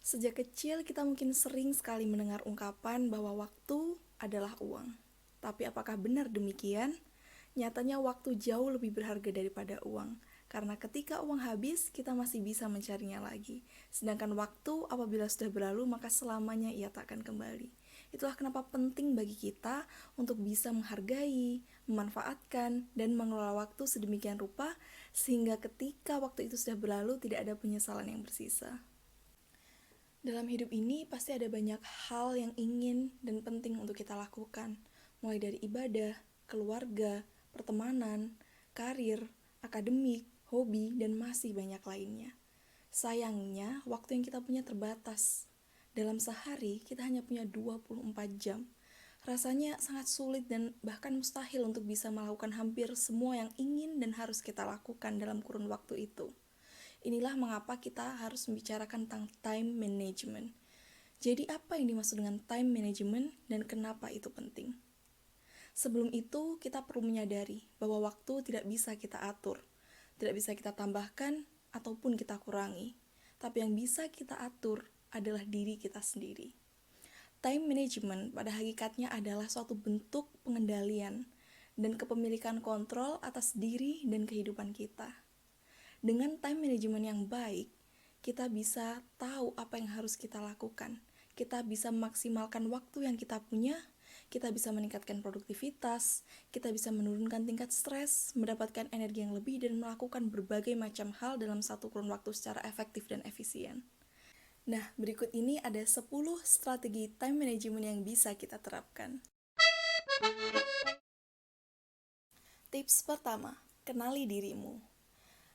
Sejak kecil kita mungkin sering sekali mendengar ungkapan bahwa waktu adalah uang. Tapi apakah benar demikian? Nyatanya waktu jauh lebih berharga daripada uang. Karena ketika uang habis, kita masih bisa mencarinya lagi. Sedangkan waktu apabila sudah berlalu, maka selamanya ia tak akan kembali. Itulah kenapa penting bagi kita untuk bisa menghargai, memanfaatkan, dan mengelola waktu sedemikian rupa sehingga ketika waktu itu sudah berlalu tidak ada penyesalan yang bersisa. Dalam hidup ini pasti ada banyak hal yang ingin dan penting untuk kita lakukan, mulai dari ibadah, keluarga, pertemanan, karir, akademik, hobi, dan masih banyak lainnya. Sayangnya, waktu yang kita punya terbatas. Dalam sehari, kita hanya punya 24 jam. Rasanya sangat sulit dan bahkan mustahil untuk bisa melakukan hampir semua yang ingin dan harus kita lakukan dalam kurun waktu itu. Inilah mengapa kita harus membicarakan tentang time management. Jadi apa yang dimaksud dengan time management dan kenapa itu penting? Sebelum itu, kita perlu menyadari bahwa waktu tidak bisa kita atur, tidak bisa kita tambahkan ataupun kita kurangi. Tapi yang bisa kita atur adalah diri kita sendiri. Time management pada hakikatnya adalah suatu bentuk pengendalian dan kepemilikan kontrol atas diri dan kehidupan kita. Dengan time management yang baik, kita bisa tahu apa yang harus kita lakukan. Kita bisa memaksimalkan waktu yang kita punya, kita bisa meningkatkan produktivitas, kita bisa menurunkan tingkat stres, mendapatkan energi yang lebih, dan melakukan berbagai macam hal dalam satu kurun waktu secara efektif dan efisien. Nah, berikut ini ada 10 strategi time management yang bisa kita terapkan. Tips pertama, kenali dirimu.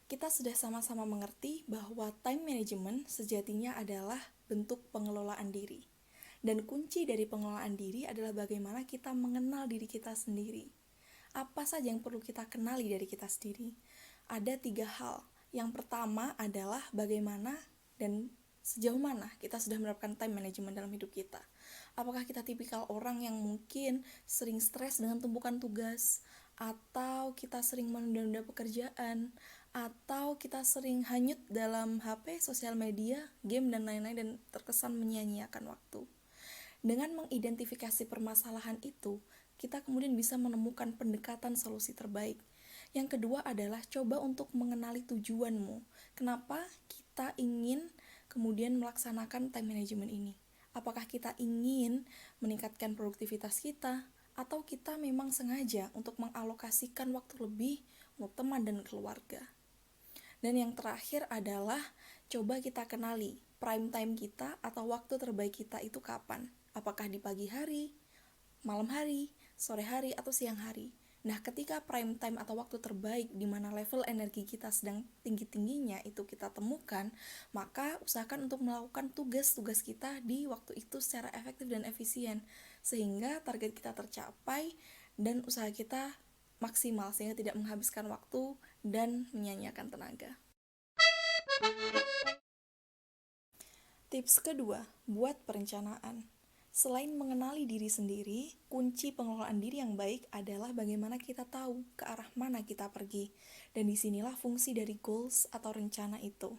Kita sudah sama-sama mengerti bahwa time management sejatinya adalah bentuk pengelolaan diri. Dan kunci dari pengelolaan diri adalah bagaimana kita mengenal diri kita sendiri. Apa saja yang perlu kita kenali dari kita sendiri? Ada 3 hal. Yang pertama adalah bagaimana dan sejauh mana kita sudah menerapkan time management dalam hidup kita. Apakah kita tipikal orang yang mungkin sering stres dengan tumpukan tugas, atau kita sering menunda-nunda pekerjaan, atau kita sering hanyut dalam HP, sosial media, game, dan lain-lain, dan terkesan menyia-nyiakan waktu. Dengan mengidentifikasi permasalahan itu, kita kemudian bisa menemukan pendekatan solusi terbaik. Yang kedua adalah coba untuk mengenali tujuanmu. Kenapa kita ingin kemudian melaksanakan time management ini? Apakah kita ingin meningkatkan produktivitas kita, atau kita memang sengaja untuk mengalokasikan waktu lebih untuk teman dan keluarga? Dan yang terakhir adalah coba kita kenali prime time kita atau waktu terbaik kita itu kapan. Apakah di pagi hari, malam hari, sore hari, atau siang hari. Nah, ketika prime time atau waktu terbaik di mana level energi kita sedang tinggi-tingginya itu kita temukan, maka usahakan untuk melakukan tugas-tugas kita di waktu itu secara efektif dan efisien, sehingga target kita tercapai dan usaha kita maksimal sehingga tidak menghabiskan waktu dan menyia-nyiakan tenaga. Tips kedua, buat perencanaan. Selain mengenali diri sendiri, kunci pengelolaan diri yang baik adalah bagaimana kita tahu ke arah mana kita pergi. Dan disinilah fungsi dari goals atau rencana itu.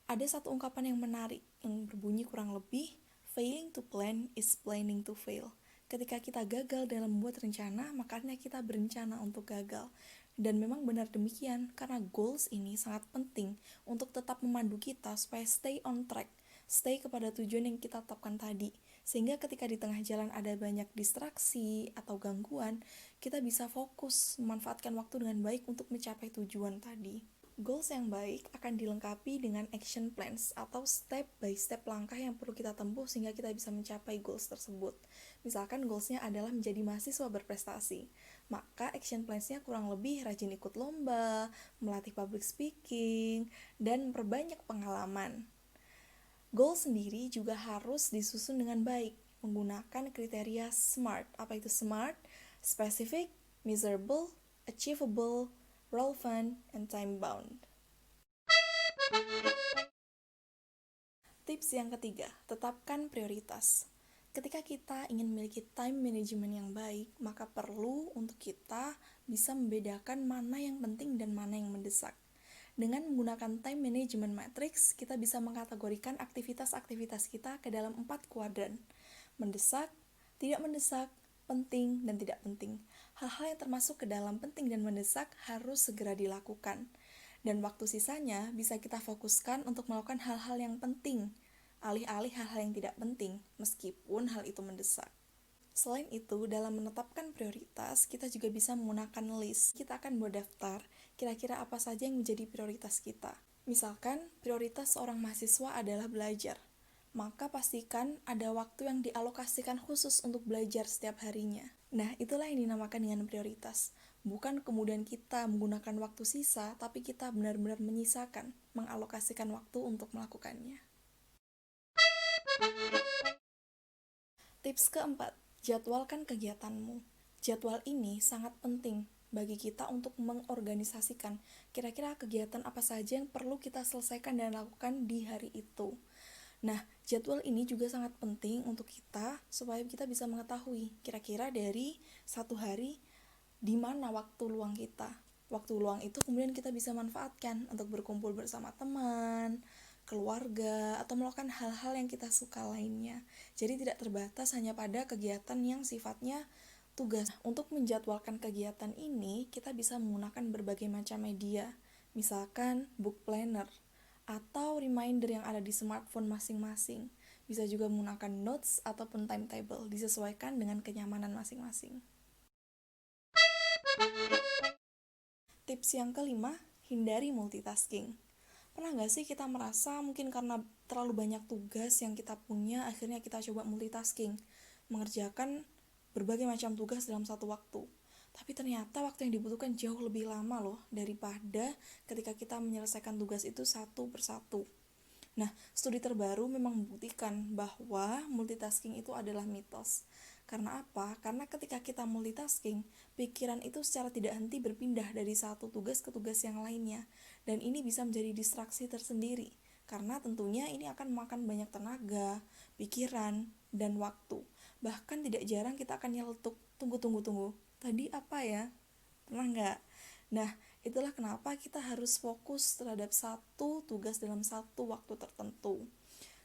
Ada satu ungkapan yang menarik, yang berbunyi kurang lebih, failing to plan is planning to fail. Ketika kita gagal dalam membuat rencana, makanya kita berencana untuk gagal. Dan memang benar demikian, karena goals ini sangat penting untuk tetap memandu kita supaya stay on track, stay kepada tujuan yang kita tetapkan tadi. Sehingga ketika di tengah jalan ada banyak distraksi atau gangguan, kita bisa fokus memanfaatkan waktu dengan baik untuk mencapai tujuan tadi. Goals yang baik akan dilengkapi dengan action plans atau step by step langkah yang perlu kita tempuh sehingga kita bisa mencapai goals tersebut. Misalkan goalsnya adalah menjadi mahasiswa berprestasi, maka action plans-nya kurang lebih rajin ikut lomba, melatih public speaking, dan memperbanyak pengalaman. Goal sendiri juga harus disusun dengan baik, menggunakan kriteria SMART. Apa itu SMART? Specific, measurable, achievable, relevant, and time-bound. Tips yang ketiga, tetapkan prioritas. Ketika kita ingin memiliki time management yang baik, maka perlu untuk kita bisa membedakan mana yang penting dan mana yang mendesak. Dengan menggunakan time management matrix, kita bisa mengkategorikan aktivitas-aktivitas kita ke dalam 4 kuadran. Mendesak, tidak mendesak, penting, dan tidak penting. Hal-hal yang termasuk ke dalam penting dan mendesak harus segera dilakukan. Dan waktu sisanya bisa kita fokuskan untuk melakukan hal-hal yang penting, alih-alih hal-hal yang tidak penting, meskipun hal itu mendesak. Selain itu, dalam menetapkan prioritas, kita juga bisa menggunakan list. Kita akan buat daftar, kira-kira apa saja yang menjadi prioritas kita. Misalkan, prioritas seorang mahasiswa adalah belajar. Maka pastikan ada waktu yang dialokasikan khusus untuk belajar setiap harinya. Nah, itulah yang dinamakan dengan prioritas. Bukan kemudian kita menggunakan waktu sisa, tapi kita benar-benar menyisakan, mengalokasikan waktu untuk melakukannya. Tips keempat, jadwalkan kegiatanmu. Jadwal ini sangat penting bagi kita untuk mengorganisasikan kira-kira kegiatan apa saja yang perlu kita selesaikan dan lakukan di hari itu. Nah, jadwal ini juga sangat penting untuk kita supaya kita bisa mengetahui kira-kira dari satu hari di mana waktu luang kita. Waktu luang itu kemudian kita bisa manfaatkan untuk berkumpul bersama teman, keluarga, atau melakukan hal-hal yang kita suka lainnya. Jadi tidak terbatas hanya pada kegiatan yang sifatnya tugas. Untuk menjadwalkan kegiatan ini, kita bisa menggunakan berbagai macam media. Misalkan book planner, atau reminder yang ada di smartphone masing-masing. Bisa juga menggunakan notes ataupun timetable, disesuaikan dengan kenyamanan masing-masing. Tips yang kelima, hindari multitasking. Pernah nggak sih kita merasa mungkin karena terlalu banyak tugas yang kita punya, akhirnya kita coba multitasking, mengerjakan berbagai macam tugas dalam satu waktu. Tapi ternyata waktu yang dibutuhkan jauh lebih lama loh daripada ketika kita menyelesaikan tugas itu satu persatu. Nah, studi terbaru memang membuktikan bahwa multitasking itu adalah mitos. Karena apa? Karena ketika kita multitasking, pikiran itu secara tidak henti berpindah dari satu tugas ke tugas yang lainnya. Dan ini bisa menjadi distraksi tersendiri. Karena tentunya ini akan memakan banyak tenaga, pikiran, dan waktu. Bahkan tidak jarang kita akan nyeletuk, tunggu. Tadi apa ya? Pernah nggak? Nah, itulah kenapa kita harus fokus terhadap satu tugas dalam satu waktu tertentu.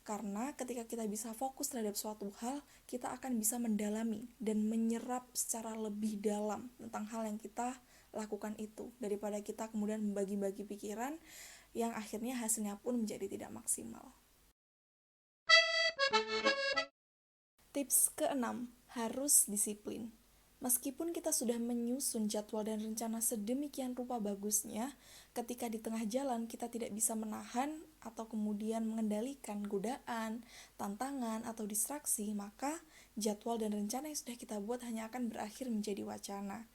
Karena ketika kita bisa fokus terhadap suatu hal, kita akan bisa mendalami dan menyerap secara lebih dalam tentang hal yang kita lakukan itu, daripada kita kemudian membagi-bagi pikiran yang akhirnya hasilnya pun menjadi tidak maksimal. Tips keenam, harus disiplin. Meskipun kita sudah menyusun jadwal dan rencana sedemikian rupa bagusnya, ketika di tengah jalan kita tidak bisa menahan atau kemudian mengendalikan godaan, tantangan, atau distraksi, maka jadwal dan rencana yang sudah kita buat hanya akan berakhir menjadi wacana.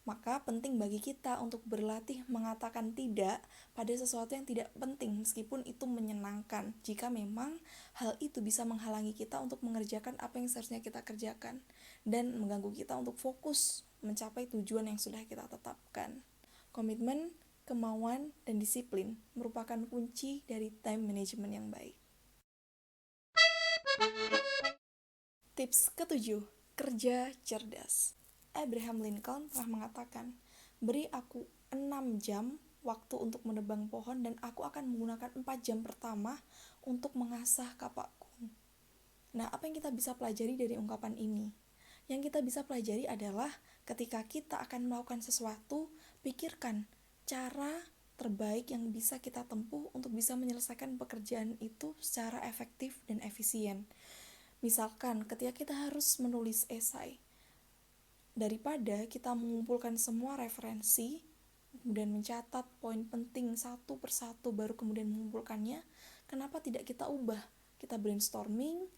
Maka penting bagi kita untuk berlatih mengatakan tidak pada sesuatu yang tidak penting meskipun itu menyenangkan, jika memang hal itu bisa menghalangi kita untuk mengerjakan apa yang seharusnya kita kerjakan dan mengganggu kita untuk fokus mencapai tujuan yang sudah kita tetapkan. Komitmen, kemauan, dan disiplin merupakan kunci dari time management yang baik. Tips ketujuh, kerja cerdas. Abraham Lincoln pernah mengatakan, beri aku 6 jam waktu untuk menebang pohon dan aku akan menggunakan 4 jam pertama untuk mengasah kapakku. Nah, apa yang kita bisa pelajari dari ungkapan ini? Yang kita bisa pelajari adalah ketika kita akan melakukan sesuatu, pikirkan cara terbaik yang bisa kita tempuh untuk bisa menyelesaikan pekerjaan itu secara efektif dan efisien. Misalkan ketika kita harus menulis esai, daripada kita mengumpulkan semua referensi, kemudian mencatat poin penting satu persatu baru kemudian mengumpulkannya, kenapa tidak kita ubah? Kita brainstorming,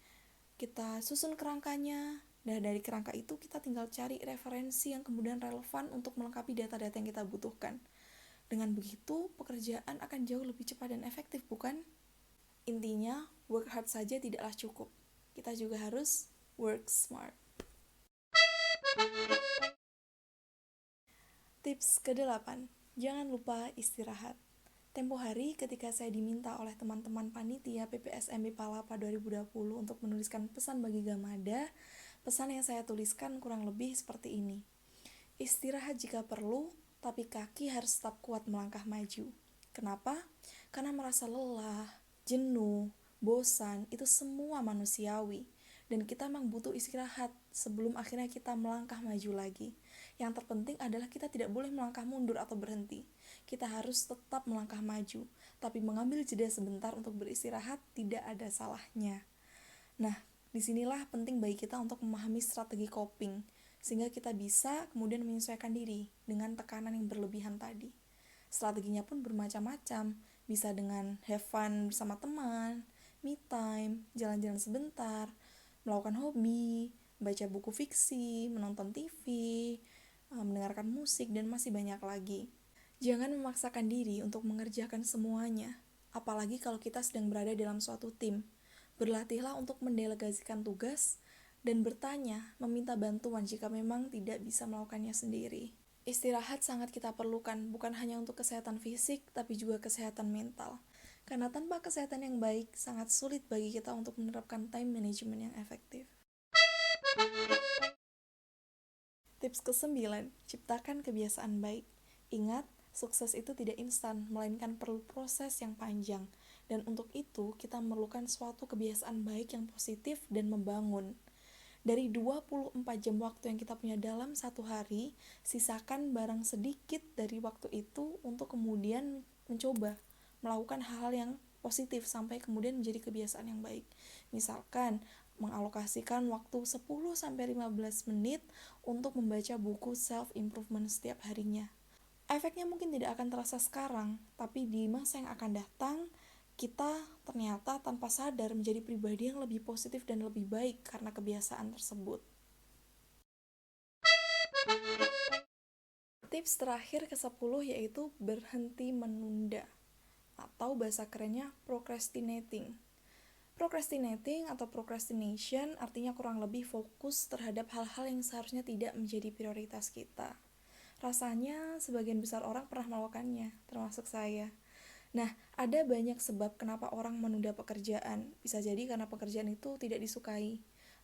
kita susun kerangkanya, dan dari kerangka itu kita tinggal cari referensi yang kemudian relevan untuk melengkapi data-data yang kita butuhkan. Dengan begitu, pekerjaan akan jauh lebih cepat dan efektif, bukan? Intinya, work hard saja tidaklah cukup. Kita juga harus work smart. Tips ke-8, jangan lupa istirahat. Tempo hari ketika saya diminta oleh teman-teman panitia PPSMB Palapa 2020 untuk menuliskan pesan bagi Gamada, pesan yang saya tuliskan kurang lebih seperti ini. Istirahat jika perlu, tapi kaki harus tetap kuat melangkah maju. Kenapa? Karena merasa lelah, jenuh, bosan, itu semua manusiawi. Dan kita memang butuh istirahat sebelum akhirnya kita melangkah maju lagi. Yang terpenting adalah kita tidak boleh melangkah mundur atau berhenti. Kita harus tetap melangkah maju, tapi mengambil jeda sebentar untuk beristirahat tidak ada salahnya. Nah, disinilah penting bagi kita untuk memahami strategi coping, sehingga kita bisa kemudian menyesuaikan diri dengan tekanan yang berlebihan tadi. Strateginya pun bermacam-macam, bisa dengan have fun bersama teman, me time, jalan-jalan sebentar, melakukan hobi, baca buku fiksi, menonton TV, mendengarkan musik, dan masih banyak lagi. Jangan memaksakan diri untuk mengerjakan semuanya, apalagi kalau kita sedang berada dalam suatu tim. Berlatihlah untuk mendelegasikan tugas dan bertanya, meminta bantuan jika memang tidak bisa melakukannya sendiri. Istirahat sangat kita perlukan, bukan hanya untuk kesehatan fisik, tapi juga kesehatan mental. Karena tanpa kesehatan yang baik, sangat sulit bagi kita untuk menerapkan time management yang efektif. Tips ke-9, ciptakan kebiasaan baik. Ingat, sukses itu tidak instan, melainkan perlu proses yang panjang. Dan untuk itu, kita memerlukan suatu kebiasaan baik yang positif dan membangun. Dari 24 jam waktu yang kita punya dalam satu hari, sisakan barang sedikit dari waktu itu untuk kemudian mencoba melakukan hal-hal yang positif sampai kemudian menjadi kebiasaan yang baik. Misalkan, mengalokasikan waktu 10-15 menit untuk membaca buku self-improvement setiap harinya. Efeknya mungkin tidak akan terasa sekarang, tapi di masa yang akan datang, kita ternyata tanpa sadar menjadi pribadi yang lebih positif dan lebih baik karena kebiasaan tersebut. Tips terakhir ke-10 yaitu berhenti menunda, atau bahasa kerennya procrastinating. Procrastinating atau procrastination artinya kurang lebih fokus terhadap hal-hal yang seharusnya tidak menjadi prioritas kita. Rasanya sebagian besar orang pernah melakukannya, termasuk saya. Nah, ada banyak sebab kenapa orang menunda pekerjaan. Bisa jadi karena pekerjaan itu tidak disukai,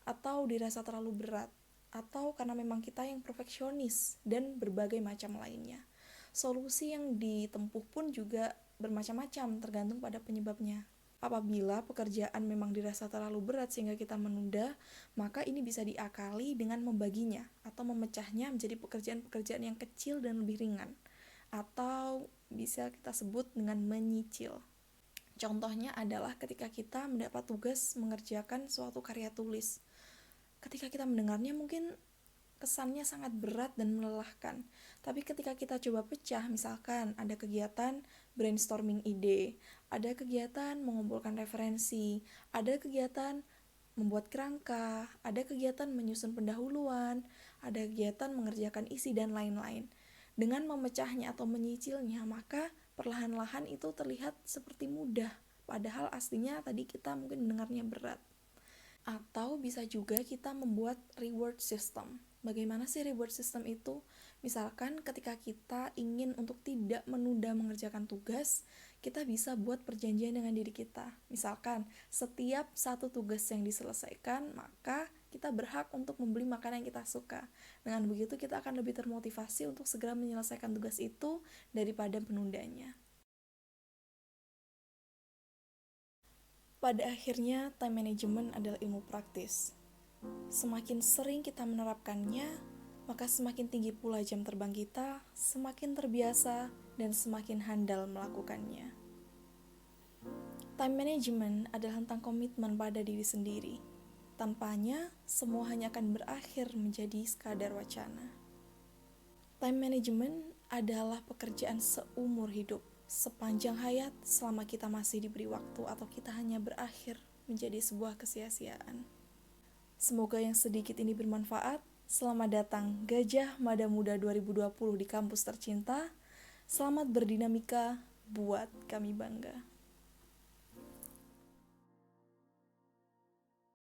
atau dirasa terlalu berat, atau karena memang kita yang perfeksionis, dan berbagai macam lainnya. Solusi yang ditempuh pun juga bermacam-macam, tergantung pada penyebabnya. Apabila pekerjaan memang dirasa terlalu berat sehingga kita menunda, maka ini bisa diakali dengan membaginya atau memecahnya menjadi pekerjaan-pekerjaan yang kecil dan lebih ringan, atau bisa kita sebut dengan menyicil. Contohnya adalah ketika kita mendapat tugas mengerjakan suatu karya tulis. Ketika kita mendengarnya mungkin kesannya sangat berat dan melelahkan. Tapi ketika kita coba pecah, misalkan ada kegiatan brainstorming ide, ada kegiatan mengumpulkan referensi, ada kegiatan membuat kerangka, ada kegiatan menyusun pendahuluan, ada kegiatan mengerjakan isi, dan lain-lain. Dengan memecahnya atau menyicilnya, maka perlahan-lahan itu terlihat seperti mudah, padahal aslinya tadi kita mungkin mendengarnya berat. Atau bisa juga kita membuat reward system. Bagaimana sih reward system itu? Misalkan ketika kita ingin untuk tidak menunda mengerjakan tugas, kita bisa buat perjanjian dengan diri kita. Misalkan, setiap satu tugas yang diselesaikan, maka kita berhak untuk membeli makanan yang kita suka. Dengan begitu kita akan lebih termotivasi untuk segera menyelesaikan tugas itu daripada menundanya. Pada akhirnya, time management adalah ilmu praktis. Semakin sering kita menerapkannya, maka semakin tinggi pula jam terbang kita, semakin terbiasa, dan semakin handal melakukannya. Time management adalah tentang komitmen pada diri sendiri. Tanpanya, semua hanya akan berakhir menjadi sekadar wacana. Time management adalah pekerjaan seumur hidup. Sepanjang hayat, selama kita masih diberi waktu atau kita hanya berakhir menjadi sebuah kesia-siaan. Semoga yang sedikit ini bermanfaat. Selamat datang Gajah Mada Muda 2020 di kampus tercinta. Selamat berdinamika, buat kami bangga.